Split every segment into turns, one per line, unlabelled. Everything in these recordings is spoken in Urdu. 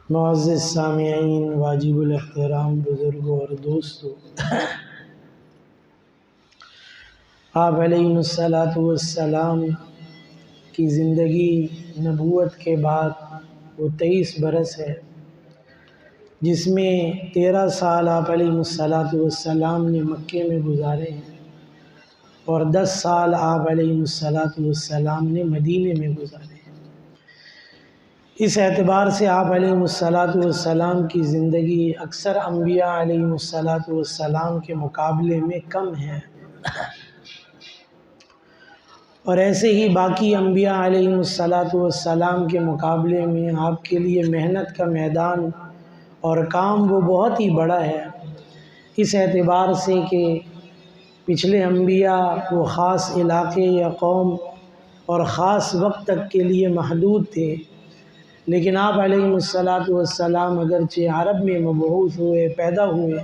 معزز سامعین، واجب الاحترام بزرگوں اور دوستوں، آپ علیہ السلام کی زندگی نبوت کے بعد وہ 23 برس ہے، جس میں 13 سال آپ علیہ السلام نے مکے میں گزارے ہیں اور 10 سال آپ علیہ السلام نے مدینے میں گزارے ہیں۔ اس اعتبار سے آپ علیہ السلام کی زندگی اکثر انبیاء علیہ السلام کے مقابلے میں کم ہے، اور ایسے ہی باقی انبیاء علیہ السلام کے مقابلے میں آپ کے لیے محنت کا میدان اور کام وہ بہت ہی بڑا ہے، اس اعتبار سے کہ پچھلے انبیاء وہ خاص علاقے یا قوم اور خاص وقت تک کے لیے محدود تھے، لیکن آپ علیہ السلام اگرچہ عرب میں مبعوث ہوئے، پیدا ہوئے،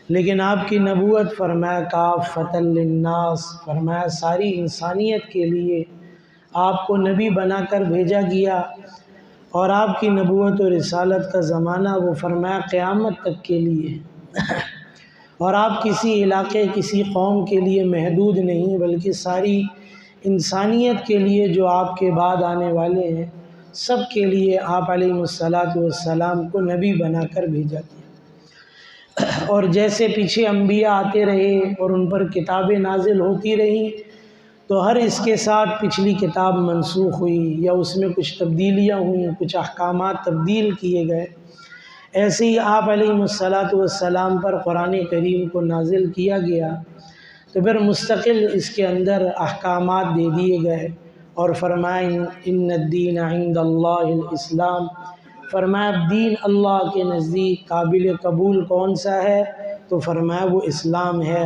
لیکن آپ کی نبوت فرمایا کافۃ للناس، فرمایا ساری انسانیت کے لیے آپ کو نبی بنا کر بھیجا گیا، اور آپ کی نبوت و رسالت کا زمانہ وہ فرمایا قیامت تک کے لیے، اور آپ کسی علاقے کسی قوم کے لیے محدود نہیں بلکہ ساری انسانیت کے لیے جو آپ کے بعد آنے والے ہیں سب کے لیے آپ علیہ السلام کو نبی بنا کر بھیجا گیا۔ اور جیسے پیچھے انبیاء آتے رہے اور ان پر کتابیں نازل ہوتی رہیں، تو ہر اس کے ساتھ پچھلی کتاب منسوخ ہوئی یا اس میں کچھ تبدیلیاں ہوئیں، کچھ احکامات تبدیل کیے گئے، ایسے ہی آپ علیہ السلام پر قرآن کریم کو نازل کیا گیا، تو پھر مستقل اس کے اندر احکامات دے دیے گئے، اور فرمایا ان الدین عند اللہ الاسلام، فرمایا دین اللہ کے نزدیک قابل قبول کون سا ہے، تو فرمایا وہ اسلام ہے،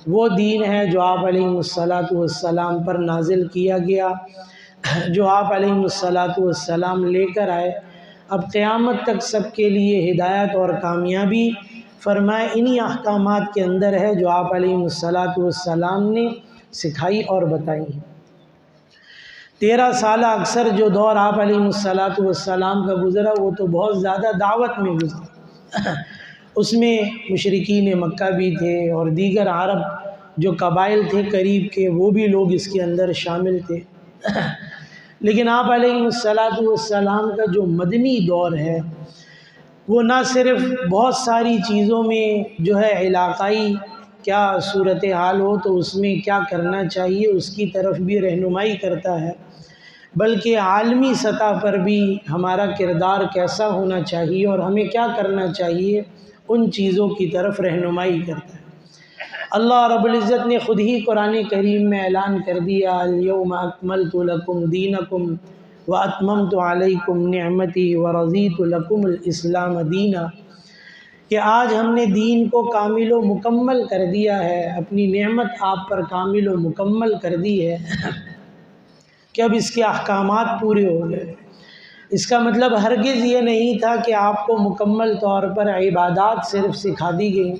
وہ دین ہے جو آپ علیہ السلام پر نازل کیا گیا، جو آپ علیہ السلام لے کر آئے، اب قیامت تک سب کے لیے ہدایت اور کامیابی فرمایا انہی احکامات کے اندر ہے جو آپ علیہ السلام نے سکھائی اور بتائی ہیں۔ 13 سالہ اکثر جو دور آپ علیہ السلام کا گزرا وہ تو بہت زیادہ دعوت میں گزرا، اس میں مشرکین مکہ بھی تھے اور دیگر عرب جو قبائل تھے قریب کے وہ بھی لوگ اس کے اندر شامل تھے، لیکن آپ علیہ السلام کا جو مدنی دور ہے وہ نہ صرف بہت ساری چیزوں میں جو ہے علاقائی کیا صورتحال ہو تو اس میں کیا کرنا چاہیے اس کی طرف بھی رہنمائی کرتا ہے، بلکہ عالمی سطح پر بھی ہمارا کردار کیسا ہونا چاہیے اور ہمیں کیا کرنا چاہیے ان چیزوں کی طرف رہنمائی کرتا ہے۔ اللہ رب العزت نے خود ہی قرآن کریم میں اعلان کر دیا الیوم اکملت لکم دینکم واتممت علیکم نعمتی ورضیت لکم الاسلام دینا، کہ آج ہم نے دین کو کامل و مکمل کر دیا ہے، اپنی نعمت آپ پر کامل و مکمل کر دی ہے کہ اب اس کے احکامات پورے ہو گئے۔ اس کا مطلب ہرگز یہ نہیں تھا کہ آپ کو مکمل طور پر عبادات صرف سکھا دی گئی،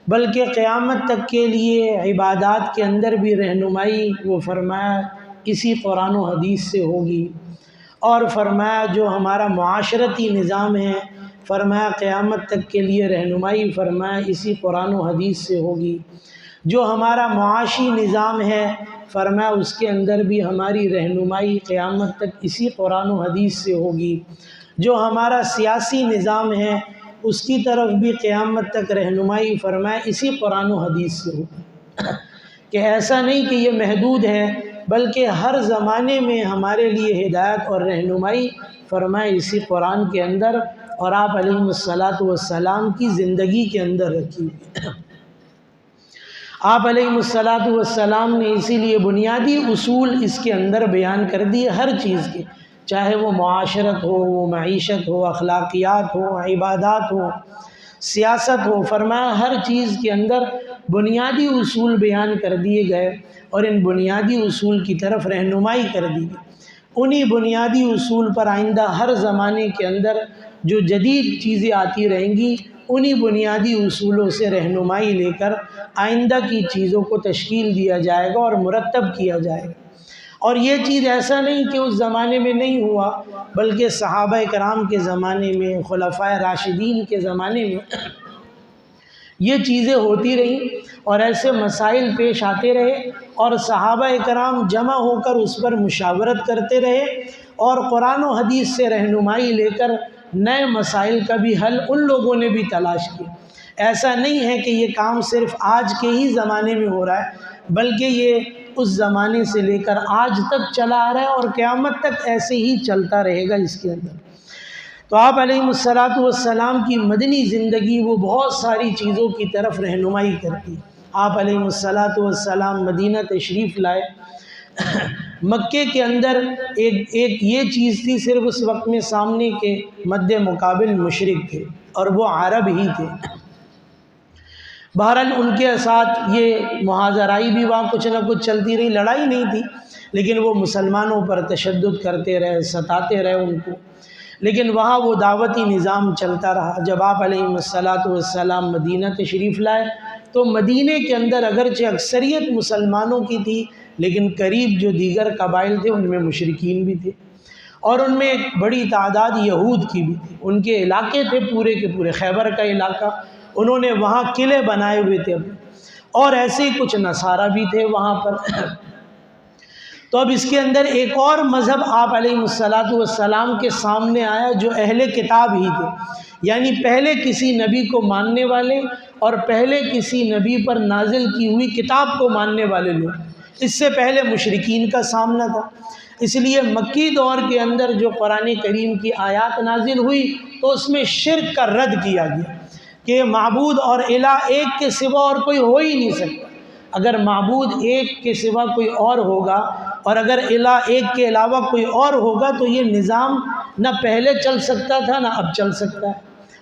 بلکہ قیامت تک کے لیے عبادات کے اندر بھی رہنمائی وہ فرمایا اسی قرآن و حدیث سے ہوگی، اور فرمایا جو ہمارا معاشرتی نظام ہے فرمایا قیامت تک کے لیے رہنمائی فرمایا اسی قرآن و حدیث سے ہوگی، جو ہمارا معاشی نظام ہے فرمایا اس کے اندر بھی ہماری رہنمائی قیامت تک اسی قرآن و حدیث سے ہوگی، جو ہمارا سیاسی نظام ہے اس کی طرف بھی قیامت تک رہنمائی فرمایا اسی قرآن و حدیث سے ہوگی، کہ ایسا نہیں کہ یہ محدود ہے بلکہ ہر زمانے میں ہمارے لیے ہدایت اور رہنمائی فرمایا اسی قرآن کے اندر اور آپ علیہ السلام کی زندگی کے اندر رکھی ہوئی۔ آپ علیہ السلام نے اسی لیے بنیادی اصول اس کے اندر بیان کر دیے ہر چیز کے، چاہے وہ معاشرت ہو، وہ معیشت ہو، اخلاقیات ہو، عبادات ہو، سیاست ہو، فرمایا ہر چیز کے اندر بنیادی اصول بیان کر دیے گئے اور ان بنیادی اصول کی طرف رہنمائی کر دی گئی۔ انہی بنیادی اصول پر آئندہ ہر زمانے کے اندر جو جدید چیزیں آتی رہیں گی انہی بنیادی اصولوں سے رہنمائی لے کر آئندہ کی چیزوں کو تشکیل دیا جائے گا اور مرتب کیا جائے گا۔ اور یہ چیز ایسا نہیں کہ اس زمانے میں نہیں ہوا، بلکہ صحابہ کرام کے زمانے میں، خلفائے راشدین کے زمانے میں یہ چیزیں ہوتی رہیں اور ایسے مسائل پیش آتے رہے، اور صحابہ کرام جمع ہو کر اس پر مشاورت کرتے رہے اور قرآن و حدیث سے رہنمائی لے کر نئے مسائل کا بھی حل ان لوگوں نے بھی تلاش کیا۔ ایسا نہیں ہے کہ یہ کام صرف آج کے ہی زمانے میں ہو رہا ہے، بلکہ یہ اس زمانے سے لے کر آج تک چلا آ رہا ہے اور قیامت تک ایسے ہی چلتا رہے گا اس کے اندر۔ تو آپ علیہ السلام کی مدنی زندگی وہ بہت ساری چیزوں کی طرف رہنمائی کرتی ہے۔ آپ علیہ السلام مدینہ تشریف لائے، مکے کے اندر ایک یہ چیز تھی، صرف اس وقت میں سامنے کے مد مقابل مشرک تھے اور وہ عرب ہی تھے۔ بہرحال ان کے ساتھ یہ محاذرائی بھی وہاں کچھ نہ کچھ چلتی رہی، لڑائی نہیں تھی، لیکن وہ مسلمانوں پر تشدد کرتے رہے، ستاتے رہے ان کو، لیکن وہاں وہ دعوتی نظام چلتا رہا۔ جب آپ علیہ السلام مدینہ تشریف لائے تو مدینہ کے اندر اگرچہ اکثریت مسلمانوں کی تھی، لیکن قریب جو دیگر قبائل تھے ان میں مشرکین بھی تھے، اور ان میں ایک بڑی تعداد یہود کی بھی تھی۔ ان کے علاقے تھے پورے کے پورے خیبر کا علاقہ، انہوں نے وہاں قلعے بنائے ہوئے تھے، اور ایسے ہی کچھ نصارہ بھی تھے وہاں پر۔ تو اب اس کے اندر ایک اور مذہب آپ علیہ السلام کے سامنے آیا جو اہل کتاب ہی تھے، یعنی پہلے کسی نبی کو ماننے والے اور پہلے کسی نبی پر نازل کی ہوئی کتاب کو ماننے والے لوگ۔ اس سے پہلے مشرکین کا سامنا تھا، اس لیے مکی دور کے اندر جو قرآن کریم کی آیات نازل ہوئی تو اس میں شرک کا رد کیا گیا کہ معبود اور الہ ایک کے سوا اور کوئی ہو ہی نہیں سکتا۔ اگر معبود ایک کے سوا کوئی اور ہوگا اور اگر الہ ایک کے علاوہ کوئی اور ہوگا تو یہ نظام نہ پہلے چل سکتا تھا نہ اب چل سکتا ہے،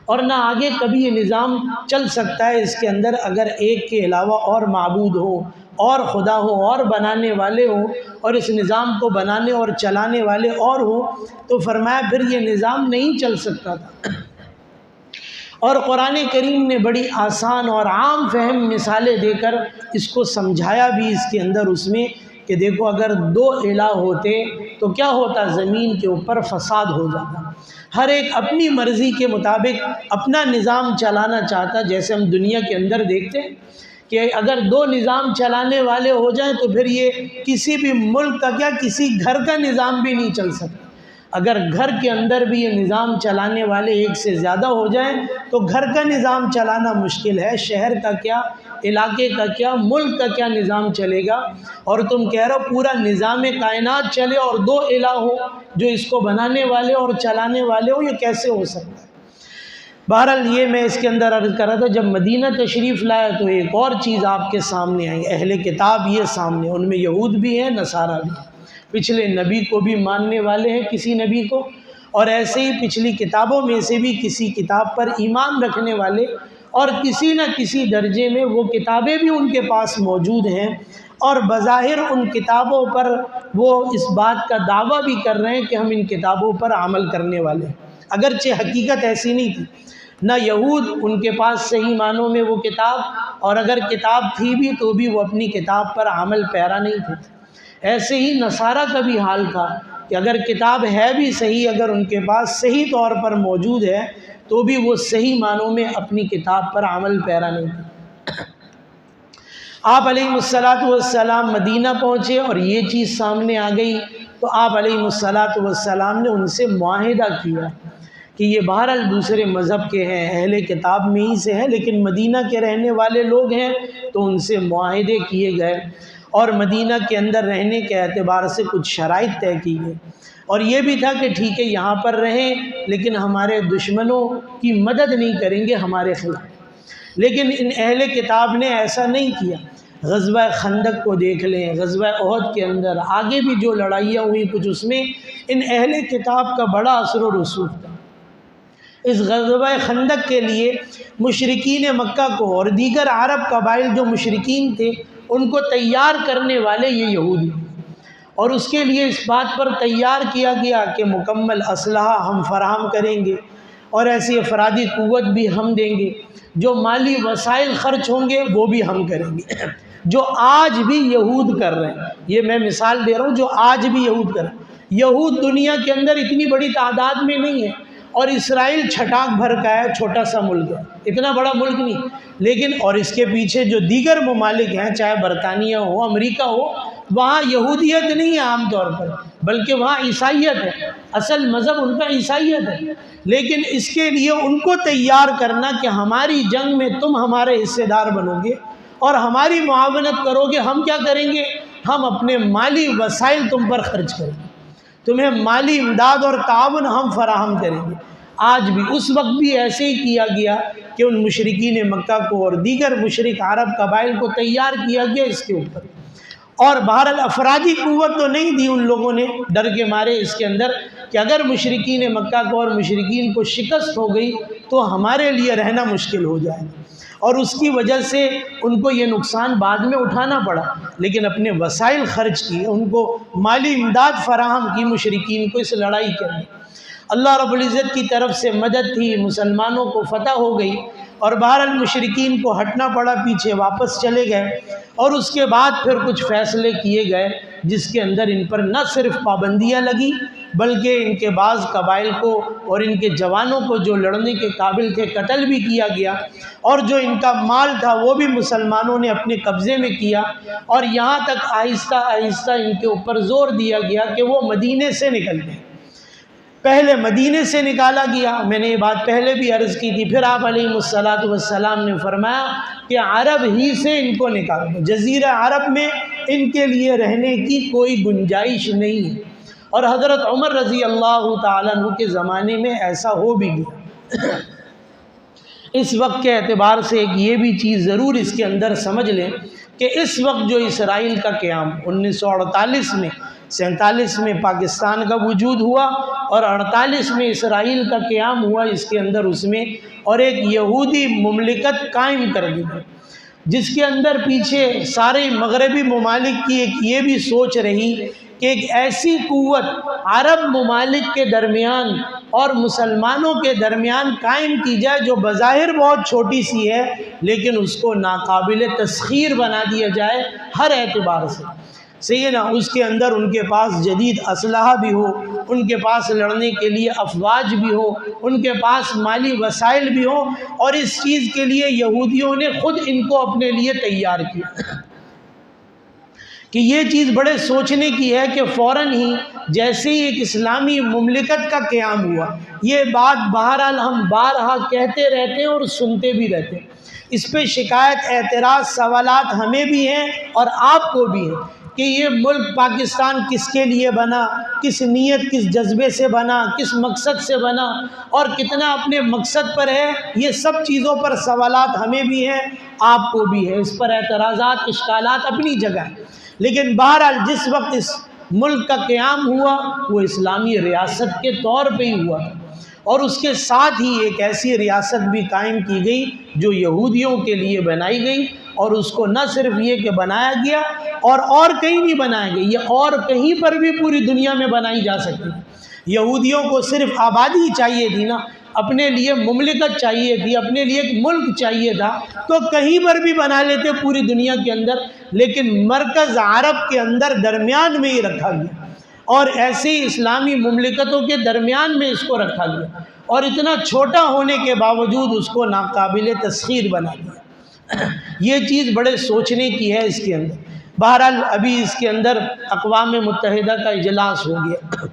اور نہ آگے کبھی یہ نظام چل سکتا ہے اس کے اندر اگر ایک کے علاوہ اور معبود ہو اور خدا ہو اور بنانے والے ہوں اور اس نظام کو بنانے اور چلانے والے اور ہوں، تو فرمایا پھر یہ نظام نہیں چل سکتا تھا۔ اور قرآن کریم نے بڑی آسان اور عام فہم مثالیں دے کر اس کو سمجھایا بھی اس کے اندر، اس میں کہ دیکھو اگر دو الہ ہوتے تو کیا ہوتا، زمین کے اوپر فساد ہو جاتا، ہر ایک اپنی مرضی کے مطابق اپنا نظام چلانا چاہتا۔ جیسے ہم دنیا کے اندر دیکھتے ہیں کہ اگر دو نظام چلانے والے ہو جائیں تو پھر یہ کسی بھی ملک کا کیا کسی گھر کا نظام بھی نہیں چل سکتا۔ اگر گھر کے اندر بھی یہ نظام چلانے والے ایک سے زیادہ ہو جائیں تو گھر کا نظام چلانا مشکل ہے، شہر کا کیا، علاقے کا کیا، ملک کا کیا نظام چلے گا۔ اور تم کہہ رہے ہو پورا نظام کائنات چلے اور دو الہ ہو جو اس کو بنانے والے اور چلانے والے ہو، یہ کیسے ہو سکتا ہے؟ بہرحال یہ میں اس کے اندر عرض کر رہا تھا، جب مدینہ تشریف لایا تو ایک اور چیز آپ کے سامنے آئی، اہل کتاب یہ سامنے، ان میں یہود بھی ہیں، نصارہ بھی، پچھلے نبی کو بھی ماننے والے ہیں کسی نبی کو، اور ایسے ہی پچھلی کتابوں میں سے بھی کسی کتاب پر ایمان رکھنے والے، اور کسی نہ کسی درجے میں وہ کتابیں بھی ان کے پاس موجود ہیں، اور بظاہر ان کتابوں پر وہ اس بات کا دعویٰ بھی کر رہے ہیں کہ ہم ان کتابوں پر عمل کرنے والے ہیں، اگرچہ حقیقت ایسی نہیں تھی۔ نہ یہود ان کے پاس صحیح معنوں میں وہ کتاب، اور اگر کتاب تھی بھی تو بھی وہ اپنی کتاب پر عمل پیرا نہیں تھے۔ ایسے ہی نصارہ کا بھی حال تھا کہ اگر کتاب ہے بھی صحیح، اگر ان کے پاس صحیح طور پر موجود ہے تو بھی وہ صحیح معنوں میں اپنی کتاب پر عمل پیرا نہیں تھے۔ آپ علیہ السلام مدینہ پہنچے اور یہ چیز سامنے آ گئی تو آپ علیہ السلام نے ان سے معاہدہ کیا کہ یہ بہرحال دوسرے مذہب کے ہیں، اہل کتاب میں ہی سے ہیں، لیکن مدینہ کے رہنے والے لوگ ہیں، تو ان سے معاہدے کیے گئے اور مدینہ کے اندر رہنے کے اعتبار سے کچھ شرائط طے کی گئی، اور یہ بھی تھا کہ ٹھیک ہے یہاں پر رہیں لیکن ہمارے دشمنوں کی مدد نہیں کریں گے ہمارے خلاف۔ لیکن ان اہل کتاب نے ایسا نہیں کیا۔ غزوہ خندق کو دیکھ لیں، غزوہ احد کے اندر آگے بھی جو لڑائیاں ہوئی کچھ، اس میں ان اہل کتاب کا بڑا اثر و رسوخ تھا۔ اس غزوہ خندق کے لیے مشرکین مکہ کو اور دیگر عرب قبائل جو مشرکین تھے ان کو تیار کرنے والے یہ یہودی، اور اس کے لیے اس بات پر تیار کیا گیا کہ مکمل اسلحہ ہم فراہم کریں گے اور ایسی افرادی قوت بھی ہم دیں گے، جو مالی وسائل خرچ ہوں گے وہ بھی ہم کریں گے۔ جو آج بھی یہود کر رہے ہیں. یہ میں مثال دے رہا ہوں جو آج بھی یہود کر رہے ہیں. یہود دنیا کے اندر اتنی بڑی تعداد میں نہیں ہے، اور اسرائیل چھٹاک بھر کا ہے، چھوٹا سا ملک ہے، اتنا بڑا ملک نہیں. لیکن اور اس کے پیچھے جو دیگر ممالک ہیں، چاہے برطانیہ ہو، امریکہ ہو، وہاں یہودیت نہیں ہے عام طور پر، بلکہ وہاں عیسائیت ہے. اصل مذہب ان کا عیسائیت ہے. لیکن اس کے لیے ان کو تیار کرنا کہ ہماری جنگ میں تم ہمارے حصے دار بنو گے اور ہماری معاونت کرو گے. ہم کیا کریں گے؟ ہم اپنے مالی وسائل تم پر خرچ کریں گے، تمہیں مالی امداد اور تعاون ہم فراہم کریں گے. آج بھی اس وقت بھی ایسے ہی کیا گیا کہ ان مشرکین مکہ کو اور دیگر مشرک عرب قبائل کو تیار کیا گیا اس کے اوپر. اور بہرحال افرادی قوت تو نہیں دی ان لوگوں نے، ڈر کے مارے اس کے اندر کہ اگر مشرکین مکہ کو اور مشرکین کو شکست ہو گئی تو ہمارے لیے رہنا مشکل ہو جائے گا، اور اس کی وجہ سے ان کو یہ نقصان بعد میں اٹھانا پڑا. لیکن اپنے وسائل خرچ کیے، ان کو مالی امداد فراہم کی مشرکین کو اس لڑائی کے اندر. اللہ رب العزت کی طرف سے مدد تھی، مسلمانوں کو فتح ہو گئی، اور بہرحال مشرکین کو ہٹنا پڑا، پیچھے واپس چلے گئے. اور اس کے بعد پھر کچھ فیصلے کیے گئے جس کے اندر ان پر نہ صرف پابندیاں لگی بلکہ ان کے بعض قبائل کو اور ان کے جوانوں کو جو لڑنے کے قابل تھے قتل بھی کیا گیا، اور جو ان کا مال تھا وہ بھی مسلمانوں نے اپنے قبضے میں کیا. اور یہاں تک آہستہ آہستہ ان کے اوپر زور دیا گیا کہ وہ مدینے سے نکل گئے. پہلے مدینے سے نکالا گیا، میں نے یہ بات پہلے بھی عرض کی تھی. پھر آپ علیہ السلام نے فرمایا کہ عرب ہی سے ان کو نکال دو، جزیرہ عرب میں ان کے لیے رہنے کی کوئی گنجائش نہیں ہے. اور حضرت عمر رضی اللہ تعالیٰ عنہ کے زمانے میں ایسا ہو بھی گیا. اس وقت کے اعتبار سے ایک یہ بھی چیز ضرور اس کے اندر سمجھ لیں کہ اس وقت جو اسرائیل کا قیام 1948 میں 47 میں پاکستان کا وجود ہوا اور 48 میں اسرائیل کا قیام ہوا، اس کے اندر اس میں اور ایک یہودی مملکت قائم کر دی گئی، جس کے اندر پیچھے سارے مغربی ممالک کی ایک یہ بھی سوچ رہی کہ ایک ایسی قوت عرب ممالک کے درمیان اور مسلمانوں کے درمیان قائم کی جائے جو بظاہر بہت چھوٹی سی ہے، لیکن اس کو ناقابل تسخیر بنا دیا جائے ہر اعتبار سے. صحیح ہے نا؟ اس کے اندر ان کے پاس جدید اسلحہ بھی ہو، ان کے پاس لڑنے کے لیے افواج بھی ہو، ان کے پاس مالی وسائل بھی ہو. اور اس چیز کے لیے یہودیوں نے خود ان کو اپنے لیے تیار کیا کہ یہ چیز بڑے سوچنے کی ہے کہ فوراً ہی جیسے ہی ایک اسلامی مملکت کا قیام ہوا، یہ بات بہرحال ہم بارہا کہتے رہتے ہیں اور سنتے بھی رہتے ہیں، اس پہ شکایت اعتراض سوالات ہمیں بھی ہیں اور آپ کو بھی ہیں کہ یہ ملک پاکستان کس کے لیے بنا، کس نیت کس جذبے سے بنا، کس مقصد سے بنا اور کتنا اپنے مقصد پر ہے. یہ سب چیزوں پر سوالات ہمیں بھی ہیں، آپ کو بھی ہے، اس پر اعتراضات اشکالات اپنی جگہ ہیں. لیکن بہرحال جس وقت اس ملک کا قیام ہوا وہ اسلامی ریاست کے طور پہ ہی ہوا، اور اس کے ساتھ ہی ایک ایسی ریاست بھی قائم کی گئی جو یہودیوں کے لیے بنائی گئی. اور اس کو نہ صرف یہ کہ بنایا گیا اور کہیں نہیں بنایا گیا، یہ اور کہیں پر بھی پوری دنیا میں بنائی جا سکتی. یہودیوں کو صرف آبادی چاہیے تھی نا، اپنے لیے مملکت چاہیے تھی، اپنے لیے ایک ملک چاہیے تھا، تو کہیں پر بھی بنا لیتے پوری دنیا کے اندر. لیکن مرکز عرب کے اندر درمیان میں ہی رکھا گیا، اور ایسے ہی اسلامی مملکتوں کے درمیان میں اس کو رکھا گیا، اور اتنا چھوٹا ہونے کے باوجود اس کو ناقابل تسخیر بنا دیا. یہ چیز بڑے سوچنے کی ہے اس کے اندر. بہرحال ابھی اس کے اندر اقوام متحدہ کا اجلاس ہو گیا،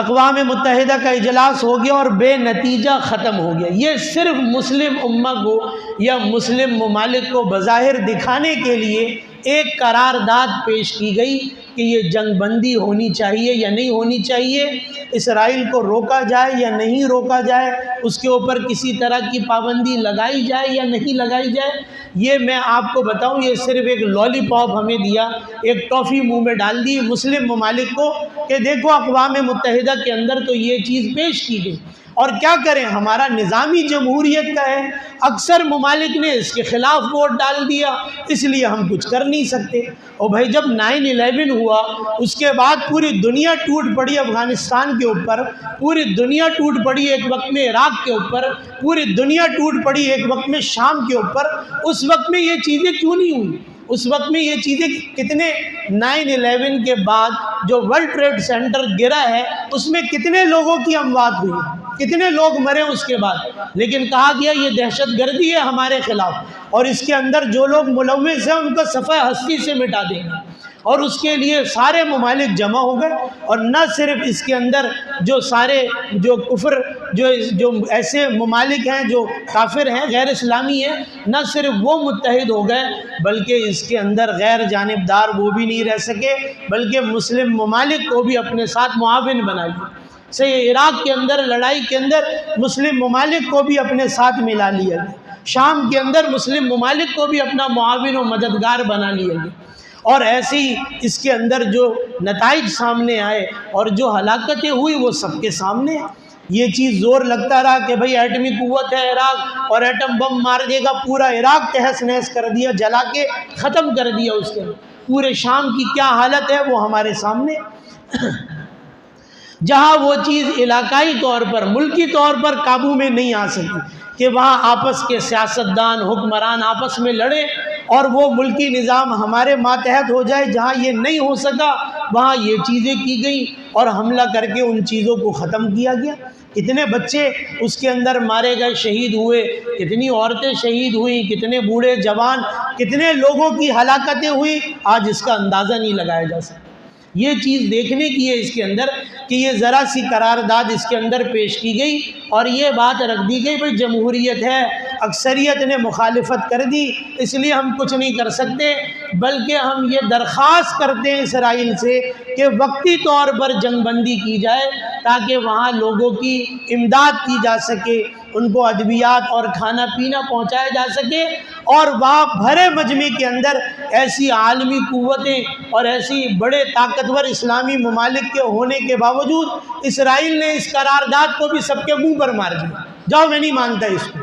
اقوام متحدہ کا اجلاس ہو گیا اور بے نتیجہ ختم ہو گیا. یہ صرف مسلم امہ کو یا مسلم ممالک کو بظاہر دکھانے کے لیے ایک قرارداد پیش کی گئی کہ یہ جنگ بندی ہونی چاہیے یا نہیں ہونی چاہیے، اسرائیل کو روکا جائے یا نہیں روکا جائے، اس کے اوپر کسی طرح کی پابندی لگائی جائے یا نہیں لگائی جائے. یہ میں آپ کو بتاؤں، یہ صرف ایک لالی پاپ ہمیں دیا، ایک ٹافی منہ میں ڈال دی مسلم ممالک کو کہ دیکھو اقوام متحدہ کے اندر تو یہ چیز پیش کی گئی، اور کیا کریں، ہمارا نظامی جمہوریت کا ہے، اکثر ممالک نے اس کے خلاف ووٹ ڈال دیا، اس لیے ہم کچھ کر نہیں سکتے۔ اور بھائی جب 9/11 ہوا اس کے بعد پوری دنیا ٹوٹ پڑی افغانستان کے اوپر، پوری دنیا ٹوٹ پڑی ایک وقت میں عراق کے اوپر، پوری دنیا ٹوٹ پڑی ایک وقت میں شام کے اوپر، اس وقت میں یہ چیزیں کیوں نہیں ہوئی؟ اس وقت میں یہ چیزیں کتنے 9/11 کے بعد جو ورلڈ ٹریڈ سینٹر گرا ہے اس میں کتنے لوگوں کی اموات ہوئی، کتنے لوگ مرے اس کے بعد، لیکن کہا گیا یہ دہشت گردی ہے ہمارے خلاف، اور اس کے اندر جو لوگ ملوث ہیں ان کو صفحہ ہستی سے مٹا دیں گے۔ اور اس کے لیے سارے ممالک جمع ہو گئے، اور نہ صرف اس کے اندر جو سارے جو کفر جو ایسے ممالک ہیں جو کافر ہیں، غیر اسلامی ہیں، نہ صرف وہ متحد ہو گئے بلکہ اس کے اندر غیر جانبدار وہ بھی نہیں رہ سکے، بلکہ مسلم ممالک کو بھی اپنے ساتھ معاون بنا لیا۔ عراق کے اندر لڑائی کے اندر مسلم ممالک کو بھی اپنے ساتھ ملا لیا گیا، شام کے اندر مسلم ممالک کو بھی اپنا معاون و مددگار بنا لیا گیا، اور ایسے ہی اس کے اندر جو نتائج سامنے آئے اور جو ہلاکتیں ہوئی وہ سب کے سامنے ہیں۔ یہ چیز زور لگتا رہا کہ بھئی ایٹمی قوت ہے عراق اور ایٹم بم مار دے گا، پورا عراق تہس نہس کر دیا، جلا کے ختم کر دیا اس کے، پورے شام کی کیا حالت ہے وہ ہمارے سامنے۔ جہاں وہ چیز علاقائی طور پر، ملکی طور پر قابو میں نہیں آ سکی کہ وہاں آپس کے سیاستدان حکمران آپس میں لڑے اور وہ ملکی نظام ہمارے ماتحت ہو جائے، جہاں یہ نہیں ہو سکا وہاں یہ چیزیں کی گئیں اور حملہ کر کے ان چیزوں کو ختم کیا گیا۔ کتنے بچے اس کے اندر مارے گئے، شہید ہوئے، کتنی عورتیں شہید ہوئیں، کتنے بوڑھے جوان، کتنے لوگوں کی ہلاکتیں ہوئی، آج اس کا اندازہ نہیں لگایا جا سکتا۔ یہ چیز دیکھنے کی ہے اس کے اندر کہ یہ ذرا سی قرارداد اس کے اندر پیش کی گئی اور یہ بات رکھ دی گئی بھئی جمہوریت ہے، اکثریت نے مخالفت کر دی اس لیے ہم کچھ نہیں کر سکتے، بلکہ ہم یہ درخواست کرتے ہیں اسرائیل سے کہ وقتی طور پر جنگ بندی کی جائے تاکہ وہاں لوگوں کی امداد کی جا سکے، ان کو ادویات اور کھانا پینا پہنچایا جا سکے، اور وہاں بھرے مجمع کے اندر ایسی عالمی قوتیں اور ایسی بڑے طاقتور اسلامی ممالک کے ہونے کے باوجود اسرائیل نے اس قرارداد کو بھی سب کے منہ پر مار دیا۔ جاؤ میں نہیں مانتا اس کو،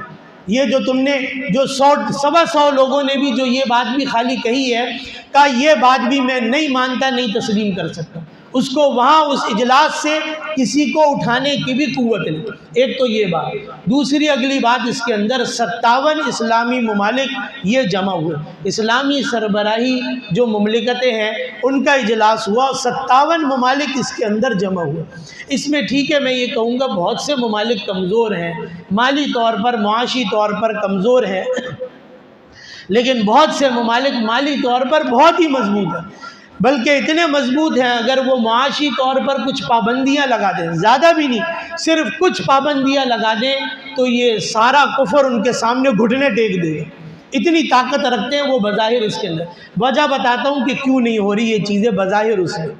یہ جو تم نے جو 100 لوگوں نے بھی جو یہ بات بھی خالی کہی ہے کہ یہ بات بھی میں نہیں مانتا، نہیں تسلیم کر سکتا، اس کو وہاں اس اجلاس سے کسی کو اٹھانے کی بھی قوت نہیں۔ ایک تو یہ بات، دوسری اگلی بات اس کے اندر 57 اسلامی ممالک یہ جمع ہوئے، اسلامی سربراہی جو مملکتیں ہیں ان کا اجلاس ہوا، 57 ممالک اس کے اندر جمع ہوئے۔ اس میں ٹھیک ہے میں یہ کہوں گا بہت سے ممالک کمزور ہیں، مالی طور پر معاشی طور پر کمزور ہیں، لیکن بہت سے ممالک مالی طور پر بہت ہی مضبوط ہیں، بلکہ اتنے مضبوط ہیں اگر وہ معاشی طور پر کچھ پابندیاں لگا دیں، زیادہ بھی نہیں، صرف کچھ پابندیاں لگا دیں تو یہ سارا کفر ان کے سامنے گھٹنے ٹیک دے گا، اتنی طاقت رکھتے ہیں وہ بظاہر اس کے اندر۔ وجہ بتاتا ہوں کہ کیوں نہیں ہو رہی یہ چیزیں بظاہر اس میں۔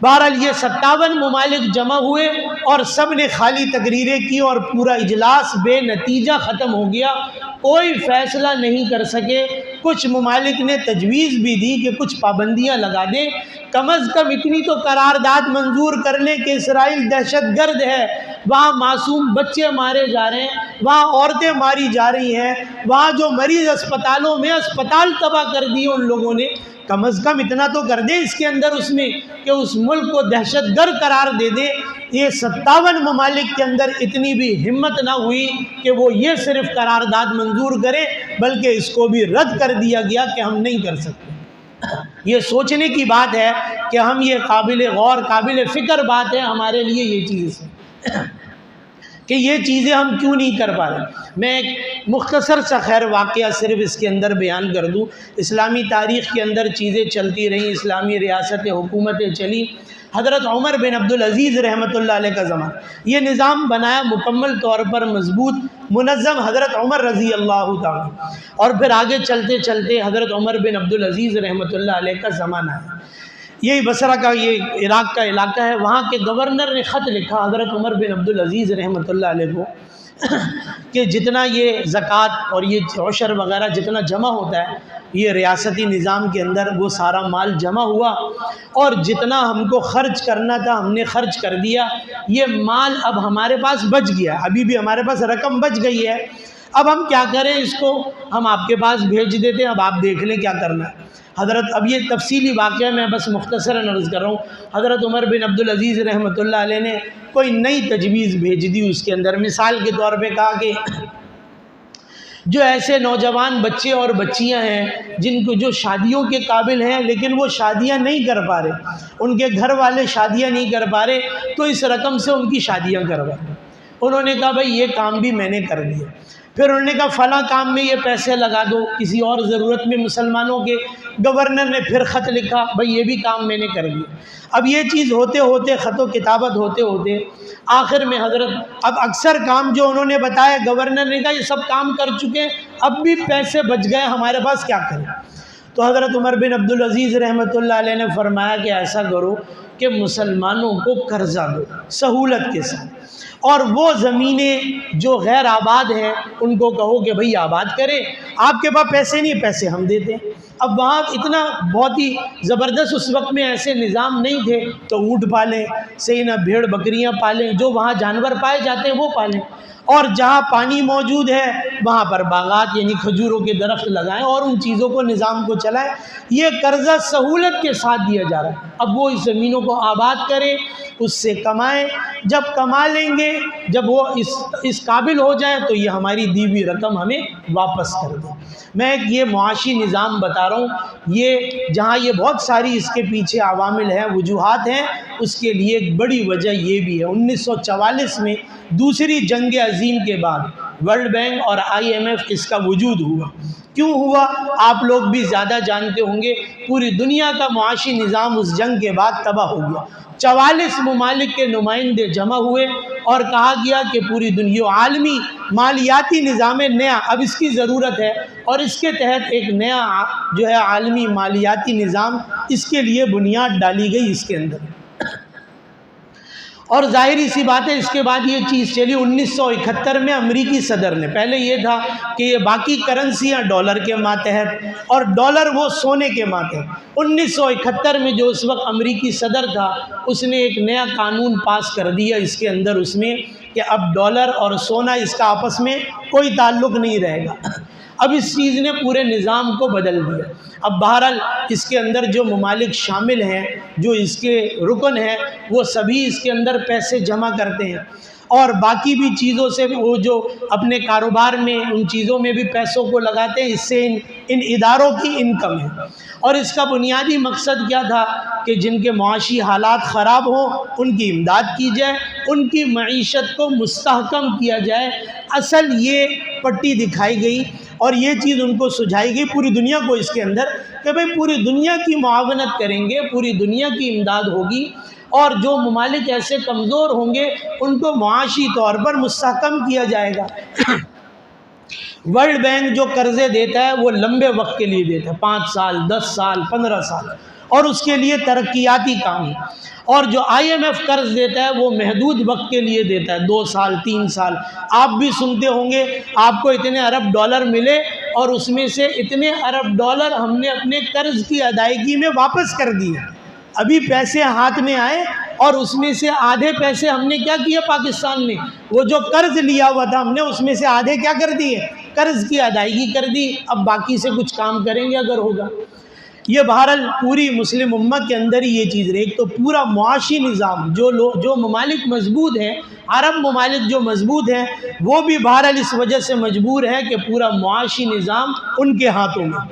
بہرحال یہ 57 ممالک جمع ہوئے اور سب نے خالی تقریریں کی اور پورا اجلاس بے نتیجہ ختم ہو گیا، کوئی فیصلہ نہیں کر سکے۔ کچھ ممالک نے تجویز بھی دی کہ کچھ پابندیاں لگا دیں، کم از کم اتنی تو قرارداد منظور کر لیں کہ اسرائیل دہشت گرد ہے، وہاں معصوم بچے مارے جا رہے ہیں، وہاں عورتیں ماری جا رہی ہیں، وہاں جو مریض اسپتالوں میں اسپتال تباہ کر دیے ان لوگوں نے، کم از کم اتنا تو کر دیں اس کے اندر اس میں کہ اس ملک کو دہشت گرد قرار دے دیں۔ یہ 57 ممالک کے اندر اتنی بھی ہمت نہ ہوئی کہ وہ یہ صرف قرارداد منظور کریں بلکہ اس کو بھی رد کر دیا گیا کہ ہم نہیں کر سکتے۔ یہ سوچنے کی بات ہے کہ ہم یہ قابل غور قابل فکر بات ہے ہمارے لیے یہ چیز کہ یہ چیزیں ہم کیوں نہیں کر پا رہے۔ میں ایک مختصر سا خیر واقعہ صرف اس کے اندر بیان کر دوں۔ اسلامی تاریخ کے اندر چیزیں چلتی رہیں، اسلامی ریاستیں حکومتیں چلیں، حضرت عمر بن عبدالعزیز رحمۃ اللہ علیہ کا زمانہ، یہ نظام بنایا مکمل طور پر مضبوط منظم حضرت عمر رضی اللہ تعالیٰ، اور پھر آگے چلتے چلتے حضرت عمر بن عبدالعزیز رحمۃ اللہ علیہ کا زمانہ ہے۔ یہی بصرہ کا یہ عراق کا علاقہ ہے، وہاں کے گورنر نے خط لکھا حضرت عمر بن عبدالعزیز رحمۃ اللہ علیہ کو کہ جتنا یہ زکوٰۃ اور یہ عشر وغیرہ جتنا جمع ہوتا ہے یہ ریاستی نظام کے اندر وہ سارا مال جمع ہوا، اور جتنا ہم کو خرچ کرنا تھا ہم نے خرچ کر دیا، یہ مال اب ہمارے پاس بچ گیا، ابھی بھی ہمارے پاس رقم بچ گئی ہے، اب ہم کیا کریں؟ اس کو ہم آپ کے پاس بھیج دیتے ہیں، اب آپ دیکھ لیں کیا کرنا ہے۔ حضرت اب یہ تفصیلی واقعہ میں بس مختصراً عرض کر رہا ہوں، حضرت عمر بن عبدالعزیز رحمۃ اللہ علیہ نے کوئی نئی تجویز بھیج دی، اس کے اندر مثال کے طور پہ کہا کہ جو ایسے نوجوان بچے اور بچیاں ہیں جن کو جو شادیوں کے قابل ہیں لیکن وہ شادیاں نہیں کر پا رہے، ان کے گھر والے شادیاں نہیں کر پا رہے، تو اس رقم سے ان کی شادیاں کروائیں۔ انہوں نے کہا بھائی یہ کام بھی میں نے کر دیا۔ پھر انہوں نے کہا فلاں کام میں یہ پیسے لگا دو کسی اور ضرورت میں مسلمانوں کے۔ گورنر نے پھر خط لکھا، بھائی یہ بھی کام میں نے کر دیا۔ اب یہ چیز ہوتے ہوتے خط و کتابت ہوتے ہوتے آخر میں حضرت اب اکثر کام جو انہوں نے بتایا گورنر نے کہا یہ سب کام کر چکے ہیں، اب بھی پیسے بچ گئے ہمارے پاس، کیا کریں؟ تو حضرت عمر بن عبدالعزیز رحمۃ اللہ علیہ نے فرمایا کہ ایسا کرو کہ مسلمانوں کو قرضہ دو سہولت کے ساتھ، اور وہ زمینیں جو غیر آباد ہیں ان کو کہو کہ بھئی آباد کرے، آپ کے پاس پیسے نہیں، پیسے ہم دیتے ہیں۔ اب وہاں اتنا بہت ہی زبردست اس وقت میں ایسے نظام نہیں تھے، تو اونٹ پالیں، صحیح نہ بھیڑ بکریاں پالیں، جو وہاں جانور پائے جاتے ہیں وہ پالیں، اور جہاں پانی موجود ہے وہاں پر باغات یعنی کھجوروں کے درخت لگائیں اور ان چیزوں کو نظام کو چلائیں۔ یہ قرضہ سہولت کے ساتھ دیا جا رہا ہے۔ اب وہ اس زمینوں کو آباد کریں، اس سے کمائیں، جب کما لیں گے، جب وہ اس قابل ہو جائیں تو یہ ہماری دی ہوئی رقم ہمیں واپس کر دیں۔ میں ایک یہ معاشی نظام بتا رہا ہوں، یہ جہاں یہ بہت ساری اس کے پیچھے عوامل ہیں، وجوہات ہیں، اس کے لیے ایک بڑی وجہ یہ بھی ہے 1944 میں دوسری جنگ عظیم کے بعد ورلڈ بینک اور IMF اس کا وجود ہوا۔ کیوں ہوا آپ لوگ بھی زیادہ جانتے ہوں گے، پوری دنیا کا معاشی نظام اس جنگ کے بعد تباہ ہو گیا۔ 44 ممالک کے نمائندے جمع ہوئے اور کہا گیا کہ پوری دنیا عالمی مالیاتی نظام نیا اب اس کی ضرورت ہے، اور اس کے تحت ایک نیا جو ہے عالمی مالیاتی نظام اس کے لیے بنیاد ڈالی گئی اس کے اندر۔ اور ظاہری سی بات ہے اس کے بعد یہ چیز چلی 1971 میں امریکی صدر نے، پہلے یہ تھا کہ یہ باقی کرنسیاں ڈالر کے ماتحت اور ڈالر وہ سونے کے ماتحت۔ 1971 میں جو اس وقت امریکی صدر تھا اس نے ایک نیا قانون پاس کر دیا اس کے اندر، اس میں کہ اب ڈالر اور سونا اس کا آپس میں کوئی تعلق نہیں رہے گا۔ اب اس چیز نے پورے نظام کو بدل دیا۔ اب بہرحال اس کے اندر جو ممالک شامل ہیں، جو اس کے رکن ہیں، وہ سبھی اس کے اندر پیسے جمع کرتے ہیں، اور باقی بھی چیزوں سے وہ جو اپنے کاروبار میں ان چیزوں میں بھی پیسوں کو لگاتے ہیں، اس سے ان اداروں کی انکم ہے۔ اور اس کا بنیادی مقصد کیا تھا کہ جن کے معاشی حالات خراب ہوں ان کی امداد کی جائے، ان کی معیشت کو مستحکم کیا جائے۔ اصل یہ پٹی دکھائی گئی اور یہ چیز ان کو سجھائی گئی پوری دنیا کو اس کے اندر کہ بھئی پوری دنیا کی معاونت کریں گے، پوری دنیا کی امداد ہوگی، اور جو ممالک ایسے کمزور ہوں گے ان کو معاشی طور پر مستحکم کیا جائے گا۔ ورلڈ بینک جو قرضے دیتا ہے وہ لمبے وقت کے لیے دیتا ہے، 5 سال 10 سال 15 سال، اور اس کے لیے ترقیاتی کام ہے۔ اور جو IMF قرض دیتا ہے وہ محدود وقت کے لیے دیتا ہے، 2 سال 3 سال۔ آپ بھی سنتے ہوں گے آپ کو اتنے ارب ڈالر ملے اور اس میں سے اتنے ارب ڈالر ہم نے اپنے قرض کی ادائیگی میں واپس کر دیے۔ ابھی پیسے ہاتھ میں آئے اور اس میں سے آدھے پیسے ہم نے کیا کیا پاکستان میں، وہ جو قرض لیا ہوا تھا ہم نے اس میں سے آدھے کیا کر دیے، قرض کی ادائیگی کر دی۔ اب باقی سے کچھ کام کریں گے اگر ہوگا۔ یہ بہرحال پوری مسلم امت کے اندر ہی یہ چیز رہی۔ ایک تو پورا معاشی نظام جو ممالک مضبوط ہیں، عرب ممالک جو مضبوط ہیں، وہ بھی بہرحال اس وجہ سے مجبور ہیں کہ پورا معاشی نظام ان کے ہاتھوں میں،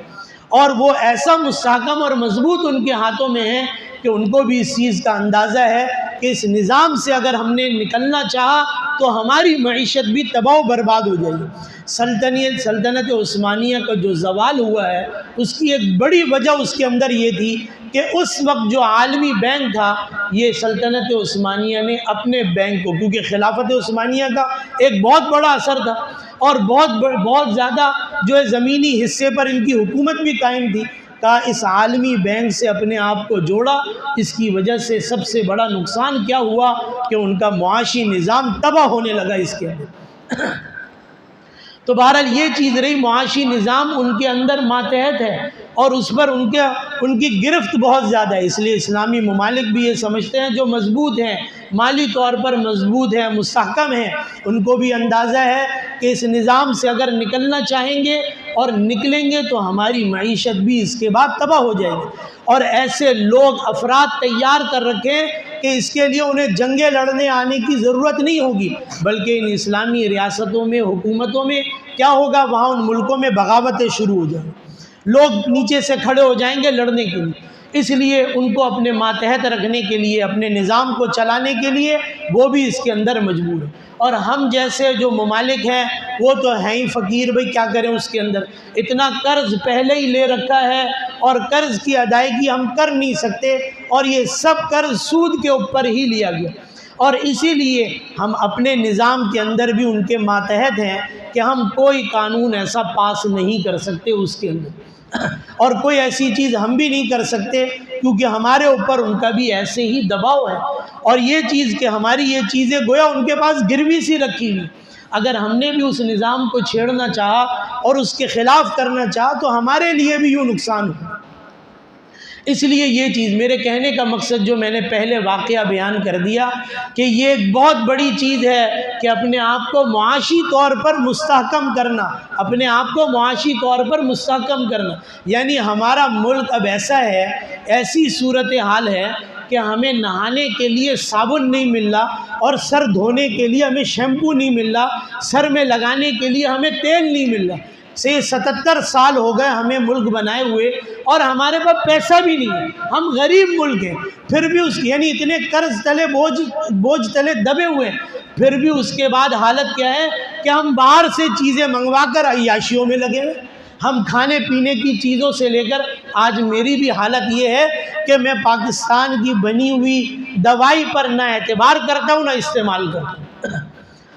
اور وہ ایسا مستحکم اور مضبوط ان کے ہاتھوں میں ہے کہ ان کو بھی اس چیز کا اندازہ ہے کہ اس نظام سے اگر ہم نے نکلنا چاہا تو ہماری معیشت بھی تباہ و برباد ہو جائے گی۔ سلطنت عثمانیہ کا جو زوال ہوا ہے اس کی ایک بڑی وجہ اس کے اندر یہ تھی کہ اس وقت جو عالمی بینک تھا، یہ سلطنت عثمانیہ نے اپنے بینک کو، کیونکہ خلافت عثمانیہ کا ایک بہت بڑا اثر تھا اور بہت زیادہ جو ہے زمینی حصے پر ان کی حکومت بھی قائم تھی، کا اس عالمی بینک سے اپنے آپ کو جوڑا۔ اس کی وجہ سے سب سے بڑا نقصان کیا ہوا کہ ان کا معاشی نظام تباہ ہونے لگا اس کے اندر۔ تو بہرحال یہ چیز رہی، معاشی نظام ان کے اندر ماتحت ہے اور اس پر ان کی گرفت بہت زیادہ ہے۔ اس لیے اسلامی ممالک بھی یہ سمجھتے ہیں جو مضبوط ہیں، مالی طور پر مضبوط ہیں، مستحکم ہیں، ان کو بھی اندازہ ہے کہ اس نظام سے اگر نکلنا چاہیں گے اور نکلیں گے تو ہماری معیشت بھی اس کے بعد تباہ ہو جائے گی، اور ایسے لوگ افراد تیار کر رکھیں کہ اس کے لیے انہیں جنگیں لڑنے آنے کی ضرورت نہیں ہوگی، بلکہ ان اسلامی ریاستوں میں، حکومتوں میں کیا ہوگا، وہاں ان ملکوں میں بغاوتیں شروع ہو جائیں، لوگ نیچے سے کھڑے ہو جائیں گے لڑنے کے لیے۔ اس لیے ان کو اپنے ماتحت رکھنے کے لیے، اپنے نظام کو چلانے کے لیے وہ بھی اس کے اندر مجبور ہے، اور ہم جیسے جو ممالک ہیں وہ تو ہیں ہی فقیر، بھائی کیا کریں، اس کے اندر اتنا قرض پہلے ہی لے رکھا ہے اور قرض کی ادائیگی ہم کر نہیں سکتے، اور یہ سب قرض سود کے اوپر ہی لیا گیا، اور اسی لیے ہم اپنے نظام کے اندر بھی ان کے ماتحت ہیں کہ ہم کوئی قانون ایسا پاس نہیں کر سکتے اس کے اندر، اور کوئی ایسی چیز ہم بھی نہیں کر سکتے، کیونکہ ہمارے اوپر ان کا بھی ایسے ہی دباؤ ہے، اور یہ چیز کہ ہماری یہ چیزیں گویا ان کے پاس گروی سی رکھی ہوئی، اگر ہم نے بھی اس نظام کو چھیڑنا چاہا اور اس کے خلاف کرنا چاہا تو ہمارے لیے بھی یوں نقصان ہو۔ اس لیے یہ چیز، میرے کہنے کا مقصد جو میں نے پہلے واقعہ بیان کر دیا کہ یہ ایک بہت بڑی چیز ہے کہ اپنے آپ کو معاشی طور پر مستحکم کرنا، اپنے آپ کو معاشی طور پر مستحکم کرنا، یعنی ہمارا ملک اب ایسا ہے، ایسی صورتحال ہے کہ ہمیں نہانے کے لیے صابن نہیں مل رہا، اور سر دھونے کے لیے ہمیں شیمپو نہیں مل رہا، سر میں لگانے کے لیے ہمیں تیل نہیں مل رہا۔ 77 سال ہو گئے ہمیں ملک بنائے ہوئے اور ہمارے پاس پیسہ بھی نہیں ہے، ہم غریب ملک ہیں، پھر بھی یعنی اتنے قرض تلے بوجھ تلے دبے ہوئے ہیں، پھر بھی اس کے بعد حالت کیا ہے کہ ہم باہر سے چیزیں منگوا کر عیاشیوں میں لگے ہوئے، ہم کھانے پینے کی چیزوں سے لے کر، آج میری بھی حالت یہ ہے کہ میں پاکستان کی بنی ہوئی دوائی پر نہ اعتبار کرتا ہوں نہ استعمال کرتا ہوں۔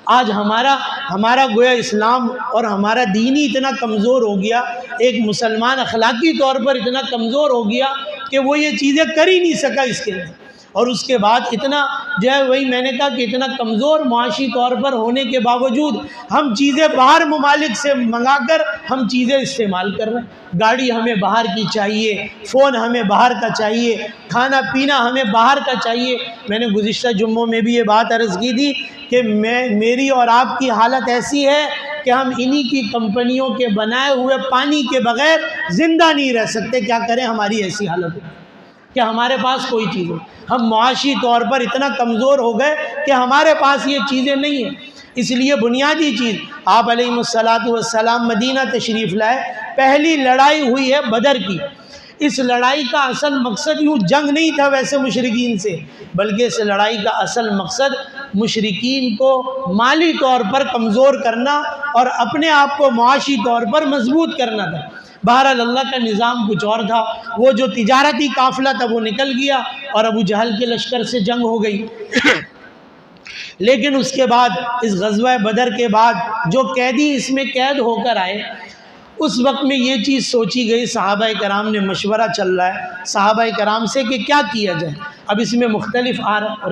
آج ہمارا گویا اسلام اور ہمارا دین ہی اتنا کمزور ہو گیا، ایک مسلمان اخلاقی طور پر اتنا کمزور ہو گیا کہ وہ یہ چیزیں کر ہی نہیں سکا اس کے اندر، اور اس کے بعد اتنا جو ہے، وہی میں نے کہا کہ اتنا کمزور معاشی طور پر ہونے کے باوجود ہم چیزیں باہر ممالک سے منگا کر ہم چیزیں استعمال کر رہے ہیں، گاڑی ہمیں باہر کی چاہیے، فون ہمیں باہر کا چاہیے، کھانا پینا ہمیں باہر کا چاہیے۔ میں نے گزشتہ جمعوں میں بھی یہ بات عرض کی تھی کہ میری اور آپ کی حالت ایسی ہے کہ ہم انہی کی کمپنیوں کے بنائے ہوئے پانی کے بغیر زندہ نہیں رہ سکتے، کیا کریں، ہماری ایسی حالت ہے کہ ہمارے پاس کوئی چیز ہو، ہم معاشی طور پر اتنا کمزور ہو گئے کہ ہمارے پاس یہ چیزیں نہیں ہیں۔ اس لیے بنیادی چیز، آپ علیہ السلام مدینہ تشریف لائے، پہلی لڑائی ہوئی ہے بدر کی۔ اس لڑائی کا اصل مقصد یوں جنگ نہیں تھا ویسے مشرکین سے، بلکہ اس لڑائی کا اصل مقصد مشرکین کو مالی طور پر کمزور کرنا اور اپنے آپ کو معاشی طور پر مضبوط کرنا تھا۔ بہرحال اللہ کا نظام کچھ اور تھا، وہ جو تجارتی قافلہ تھا وہ نکل گیا اور ابو جہل کے لشکر سے جنگ ہو گئی۔ لیکن اس کے بعد، اس غزوہ بدر کے بعد جو قیدی اس میں قید ہو کر آئے، اس وقت میں یہ چیز سوچی گئی، صحابہ کرام نے مشورہ چل رہا ہے صحابہ کرام سے کہ کیا کیا جائے۔ اب اس میں مختلف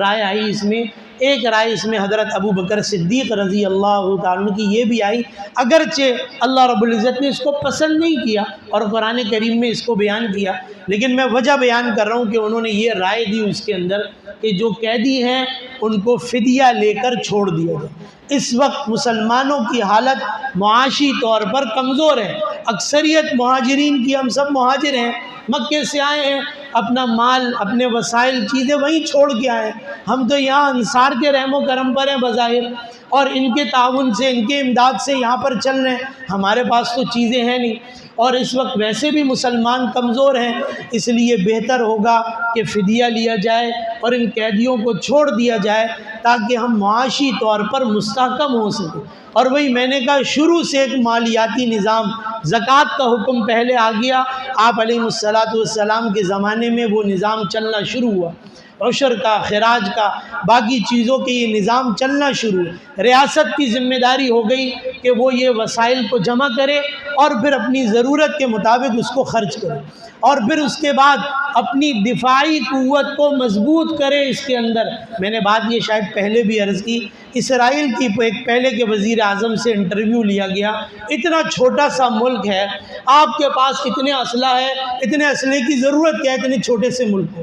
رائے آئی، اس میں ایک رائے اس میں حضرت ابو بکر صدیق رضی اللہ تعالیٰ عنہ کی یہ بھی آئی، اگرچہ اللہ رب العزت نے اس کو پسند نہیں کیا اور قرآن کریم میں اس کو بیان کیا، لیکن میں وجہ بیان کر رہا ہوں کہ انہوں نے یہ رائے دی اس کے اندر کہ جو قیدی ہیں ان کو فدیہ لے کر چھوڑ دیا جائے۔ اس وقت مسلمانوں کی حالت معاشی طور پر کمزور ہے، اکثریت مہاجرین کی، ہم سب مہاجر ہیں، مکے سے آئے ہیں، اپنا مال، اپنے وسائل، چیزیں وہیں چھوڑ کے آئے ہیں، ہم تو یہاں انصار کے رحم و کرم پر ہیں بظاہر، اور ان کے تعاون سے، ان کے امداد سے یہاں پر چل رہے ہیں، ہمارے پاس تو چیزیں ہیں نہیں، اور اس وقت ویسے بھی مسلمان کمزور ہیں، اس لیے بہتر ہوگا کہ فدیہ لیا جائے اور ان قیدیوں کو چھوڑ دیا جائے تاکہ ہم معاشی طور پر مستحکم ہو سکیں۔ اور وہی میں نے کہا شروع سے ایک مالیاتی نظام، زکوٰۃ کا حکم پہلے آ گیا، آپ علیہ السلام کے زمانے میں وہ نظام چلنا شروع ہوا، عشر کا، خراج کا، باقی چیزوں کے یہ نظام چلنا شروع ہے۔ ریاست کی ذمہ داری ہو گئی کہ کہ وہ یہ وسائل کو جمع کرے اور پھر اپنی ضرورت کے مطابق اس کو خرچ کرے، اور پھر اس کے بعد اپنی دفاعی قوت کو مضبوط کرے۔ اس کے اندر میں نے بات یہ شاید پہلے بھی عرض کی، اسرائیل کی ایک پہلے کے وزیر اعظم سے انٹرویو لیا گیا، اتنا چھوٹا سا ملک ہے، آپ کے پاس اتنے اسلحہ ہے، اتنے اسلحے کی ضرورت کیا ہے اتنے چھوٹے سے ملک کو؟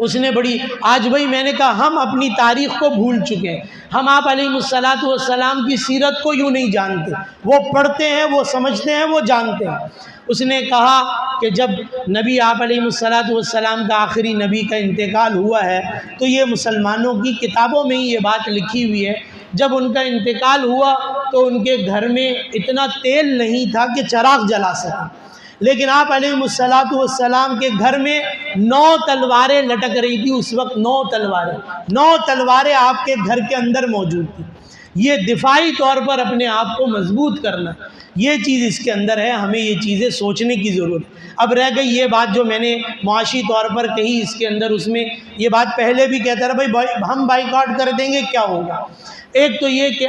اس نے بڑی، آج بھائی میں نے کہا ہم اپنی تاریخ کو بھول چکے ہیں، ہم آپ علیہ الصلاۃ والسلام کی سیرت کو یوں نہیں جانتے، وہ پڑھتے ہیں، وہ سمجھتے ہیں، وہ جانتے ہیں۔ اس نے کہا کہ جب نبی آپ علیہ الصلاۃ والسلام کا آخری نبی کا انتقال ہوا ہے تو یہ مسلمانوں کی کتابوں میں ہی یہ بات لکھی ہوئی ہے، جب ان کا انتقال ہوا تو ان کے گھر میں اتنا تیل نہیں تھا کہ چراغ جلا سکیں، لیکن آپ علیہ الصلاۃ والسلام کے گھر میں 9 تلواریں لٹک رہی تھی اس وقت، 9 تلواریں آپ کے گھر کے اندر موجود تھیں۔ یہ دفاعی طور پر اپنے آپ کو مضبوط کرنا، یہ چیز اس کے اندر ہے، ہمیں یہ چیزیں سوچنے کی ضرورت ہے۔ اب رہ گئی یہ بات جو میں نے معاشی طور پر کہی، اس کے اندر اس میں یہ بات پہلے بھی کہتا رہا، بھائی ہم بائیکاٹ کر دیں گے کیا ہوگا؟ ایک تو یہ کہ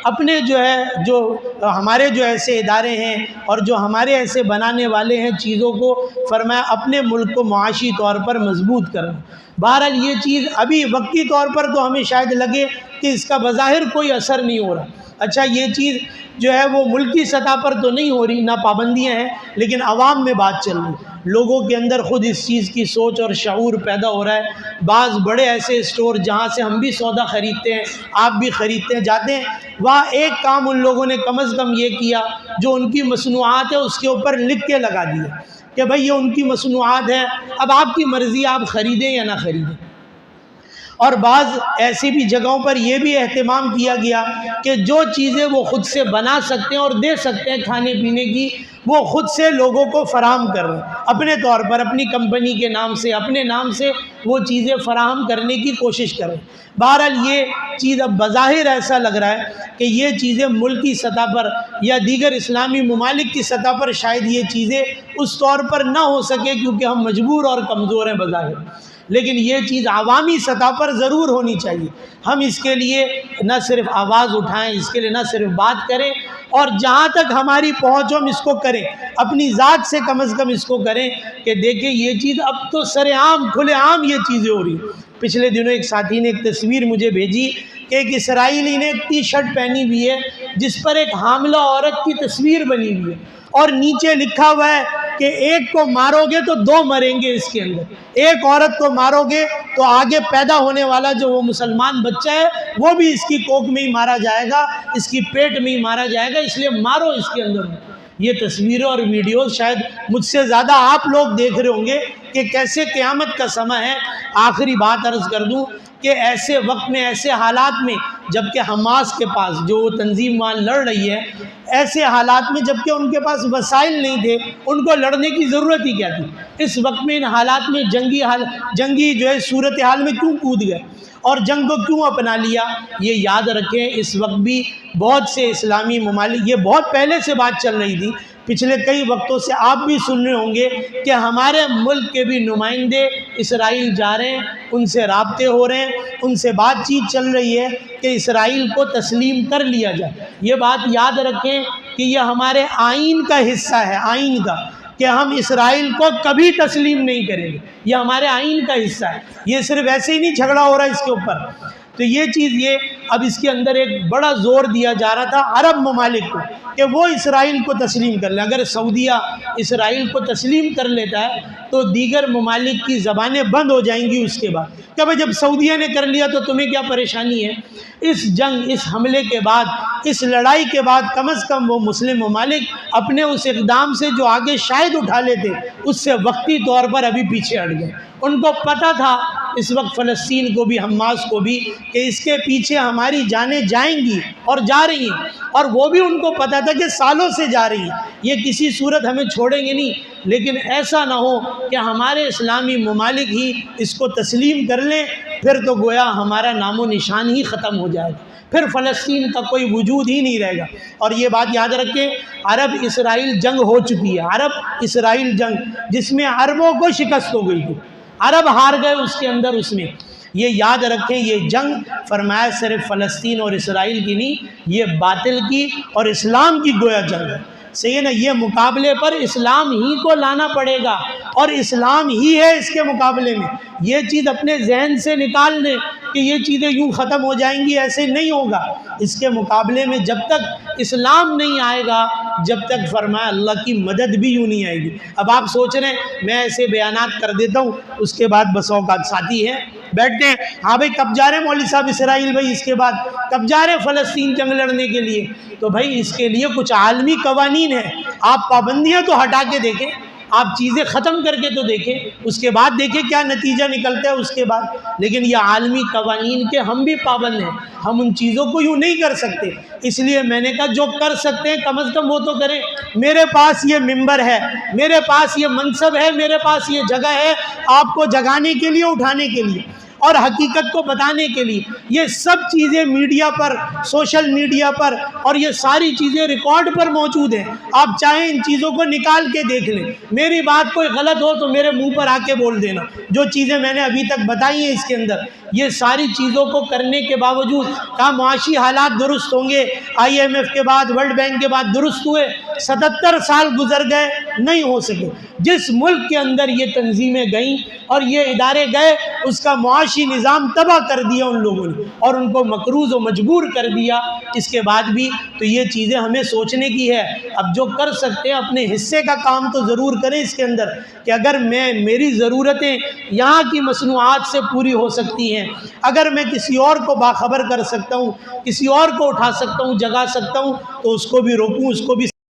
اپنے جو ہے، جو ہمارے جو ایسے ادارے ہیں اور جو ہمارے ایسے بنانے والے ہیں چیزوں کو، فرمایا اپنے ملک کو معاشی طور پر مضبوط کرنا۔ بہرحال یہ چیز ابھی وقتی طور پر تو ہمیں شاید لگے کہ اس کا بظاہر کوئی اثر نہیں ہو رہا، اچھا یہ چیز جو ہے وہ ملکی سطح پر تو نہیں ہو رہی، نہ پابندیاں ہیں، لیکن عوام میں بات چل رہی، لوگوں کے اندر خود اس چیز کی سوچ اور شعور پیدا ہو رہا ہے۔ بعض بڑے ایسے اسٹور جہاں سے ہم بھی سودا خریدتے ہیں، آپ بھی خریدتے ہیں، جاتے ہیں، وہاں ایک کام ان لوگوں نے کم از کم یہ کیا، جو ان کی مصنوعات ہے اس کے اوپر لکھ کے لگا دیا کہ بھئی یہ ان کی مصنوعات ہے، اب آپ کی مرضی آپ خریدیں یا نہ خریدیں۔ اور بعض ایسی بھی جگہوں پر یہ بھی اہتمام کیا گیا کہ جو چیزیں وہ خود سے بنا سکتے ہیں اور دے سکتے ہیں کھانے پینے کی، وہ خود سے لوگوں کو فراہم کر رہے ہیں، اپنے طور پر اپنی کمپنی کے نام سے، اپنے نام سے وہ چیزیں فراہم کرنے کی کوشش کریں۔ بہرحال یہ چیز اب بظاہر ایسا لگ رہا ہے کہ یہ چیزیں ملکی سطح پر یا دیگر اسلامی ممالک کی سطح پر شاید یہ چیزیں اس طور پر نہ ہو سکے کیونکہ ہم مجبور اور کمزور ہیں بظاہر، لیکن یہ چیز عوامی سطح پر ضرور ہونی چاہیے۔ ہم اس کے لیے نہ صرف آواز اٹھائیں، اس کے لیے نہ صرف بات کریں، اور جہاں تک ہماری پہنچ ہم اس کو کریں، اپنی ذات سے کم از کم اس کو کریں کہ دیکھیں یہ چیز اب تو سر عام کھلے عام یہ چیزیں ہو رہی ہیں۔ پچھلے دنوں ایک ساتھی نے ایک تصویر مجھے بھیجی کہ ایک اسرائیلی نے ایک ٹی شرٹ پہنی ہوئی ہے جس پر ایک حاملہ عورت کی تصویر بنی ہوئی ہے، اور نیچے لکھا ہوا ہے کہ ایک کو مارو گے تو 2 مریں گے اس کے اندر، ایک عورت کو مارو گے تو آگے پیدا ہونے والا جو وہ مسلمان بچہ ہے وہ بھی اس کی کوکھ میں ہی مارا جائے گا، اس کی پیٹ میں ہی مارا جائے گا، اس لیے مارو اس کے اندر۔ یہ تصویریں اور ویڈیوز شاید مجھ سے زیادہ آپ لوگ دیکھ رہے ہوں گے کہ کیسے قیامت کا سماں ہے۔ آخری بات عرض کر دوں کہ ایسے وقت میں، ایسے حالات میں، جبکہ حماس کے پاس جو وہ تنظیم وہاں لڑ رہی ہے، ایسے حالات میں جبکہ ان کے پاس وسائل نہیں تھے، ان کو لڑنے کی ضرورت ہی کیا تھی؟ اس وقت میں ان حالات میں جنگی جو ہے صورتحال میں کیوں کود گئے اور جنگ کو کیوں اپنا لیا؟ یہ یاد رکھیں، اس وقت بھی بہت سے اسلامی ممالک، یہ بہت پہلے سے بات چل رہی تھی، پچھلے کئی وقتوں سے آپ بھی سن رہے ہوں گے کہ ہمارے ملک کے بھی نمائندے اسرائیل جا رہے ہیں، ان سے رابطے ہو رہے ہیں، ان سے بات چیت چل رہی ہے کہ اسرائیل کو تسلیم کر لیا جائے۔ یہ بات یاد رکھیں کہ یہ ہمارے آئین کا حصہ ہے، آئین کا، کہ ہم اسرائیل کو کبھی تسلیم نہیں کریں گے، یہ ہمارے آئین کا حصہ ہے، یہ صرف ایسے ہی نہیں جھگڑا ہو رہا ہے اس کے اوپر۔ تو یہ چیز، یہ اب اس کے اندر ایک بڑا زور دیا جا رہا تھا عرب ممالک کو کہ وہ اسرائیل کو تسلیم کر لیں۔ اگر سعودیہ اسرائیل کو تسلیم کر لیتا ہے تو دیگر ممالک کی زبانیں بند ہو جائیں گی اس کے بعد کہ بھائی جب سعودیہ نے کر لیا تو تمہیں کیا پریشانی ہے؟ اس جنگ، اس حملے کے بعد، اس لڑائی کے بعد کم از کم وہ مسلم ممالک اپنے اس اقدام سے جو آگے شاید اٹھا لیتے اس سے وقتی طور پر ابھی پیچھے ہٹ گئے۔ ان کو پتہ تھا اس وقت فلسطین کو بھی، حماس کو بھی، کہ اس کے پیچھے ہماری جانیں جائیں گی اور جا رہی ہیں، اور وہ بھی ان کو پتہ تھا کہ سالوں سے جا رہی ہیں، یہ کسی صورت ہمیں چھوڑیں گے نہیں، لیکن ایسا نہ ہو کہ ہمارے اسلامی ممالک ہی اس کو تسلیم کر لیں، پھر تو گویا ہمارا نام و نشان ہی ختم ہو جائے گا، پھر فلسطین کا کوئی وجود ہی نہیں رہے گا۔ اور یہ بات یاد رکھیں، عرب اسرائیل جنگ ہو چکی ہے، عرب اسرائیل جنگ جس میں عربوں کو شکست ہو گئی تھی، عرب ہار گئے اس کے اندر، اس میں یہ یاد رکھیں، یہ جنگ فرمایا صرف فلسطین اور اسرائیل کی نہیں، یہ باطل کی اور اسلام کی گویا جنگ ہے۔ صحیح ہے نا؟ یہ مقابلے پر اسلام ہی کو لانا پڑے گا، اور اسلام ہی ہے اس کے مقابلے میں۔ یہ چیز اپنے ذہن سے نکال لیں کہ یہ چیزیں یوں ختم ہو جائیں گی، ایسے نہیں ہوگا۔ اس کے مقابلے میں جب تک اسلام نہیں آئے گا، جب تک فرمایا اللہ کی مدد بھی یوں نہیں آئے گی۔ اب آپ سوچ رہے ہیں میں ایسے بیانات کر دیتا ہوں، اس کے بعد بس اوقات ساتھی ہیں بیٹھتے ہیں، ہاں بھائی کب جا رہے ہیں مولوی صاحب اسرائیل، بھائی اس کے بعد کب جا رہے ہیں فلسطین جنگ لڑنے کے لیے؟ تو بھائی اس کے لیے کچھ عالمی قوانین ہیں، آپ پابندیاں تو ہٹا کے دیکھیں، آپ چیزیں ختم کر کے تو دیکھیں، اس کے بعد دیکھیں کیا نتیجہ نکلتا ہے اس کے بعد۔ لیکن یہ عالمی قوانین کے ہم بھی پابند ہیں، ہم ان چیزوں کو یوں نہیں کر سکتے۔ اس لیے میں نے کہا جو کر سکتے ہیں کم از کم وہ تو کریں۔ میرے پاس یہ ممبر ہے، میرے پاس یہ منصب ہے، میرے پاس یہ جگہ ہے آپ کو جگانے کے لیے، اٹھانے کے لیے اور حقیقت کو بتانے کے لیے۔ یہ سب چیزیں میڈیا پر، سوشل میڈیا پر، اور یہ ساری چیزیں ریکارڈ پر موجود ہیں، آپ چاہیں ان چیزوں کو نکال کے دیکھ لیں۔ میری بات کوئی غلط ہو تو میرے منہ پر آ کے بول دینا، جو چیزیں میں نے ابھی تک بتائی ہیں اس کے اندر۔ یہ ساری چیزوں کو کرنے کے باوجود کہا معاشی حالات درست ہوں گے، IMF کے بعد، ورلڈ بینک کے بعد درست ہوئے، 77 سال گزر گئے، نہیں ہو سکے۔ جس ملک کے اندر یہ تنظیمیں گئیں اور یہ ادارے گئے، اس کا معاشی نظام تباہ کر دیا ان لوگوں نے، اور ان کو مقروض و مجبور کر دیا۔ اس کے بعد بھی تو یہ چیزیں ہمیں سوچنے کی ہے۔ اب جو کر سکتے ہیں اپنے حصے کا کام تو ضرور کریں اس کے اندر، کہ اگر میری ضرورتیں یہاں کی مصنوعات سے پوری ہو سکتی ہیں، اگر میں کسی اور کو باخبر کر سکتا ہوں، کسی اور کو اٹھا سکتا ہوں، جگا سکتا ہوں، تو اس کو بھی روکوں، اس کو بھی